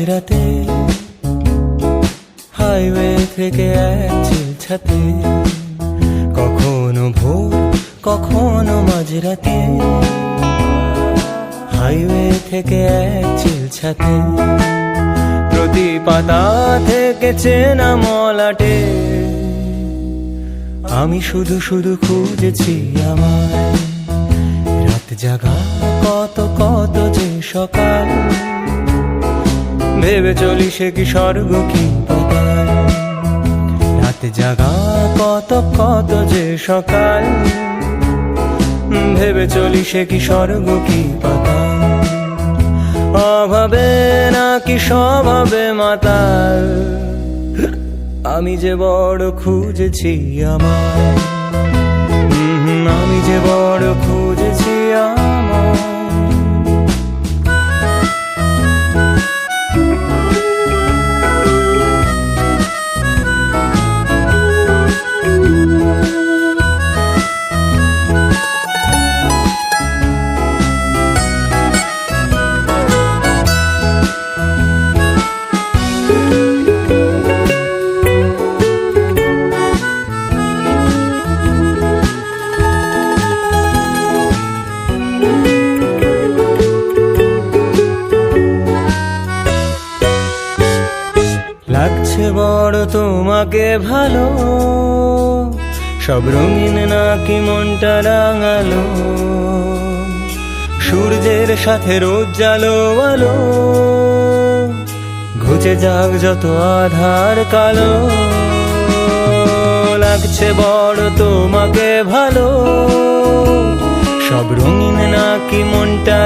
মাঝরাতে হাইওয়ে থেকে এক চিলছাতে, কখনো ভোর কখনো মাঝরাতে, হাইওয়ে থেকে এক চিলছাতে, প্রতি পাতা থেকে চেনা মলাটে আমি শুধু শুধু খুঁজেছি আমায়। রাত জাগা কত কত যে সকাল, ভেবে চলি সে কি স্বর্গ কি পাতাল। রাত জাগা কত কত যে সকাল, ভেবে চলি সে কি স্বর্গ কি পাতাল। অভাবে নাকি স্বভাবে মাতাল, আমি যে বড় খুঁজেছি আমায়, আমি যে বড় খুঁজেছি আমায়। লাগছে বড় তোমাকে ভালো, সব রঙিন নাকি মনটা রাঙালো, সূর্যের সাথে রোজ জালো আলো, ঘুচে যাক যত আধার কালো। লাগছে বড় তোমাকে ভালো, সব রঙিন নাকি মনটা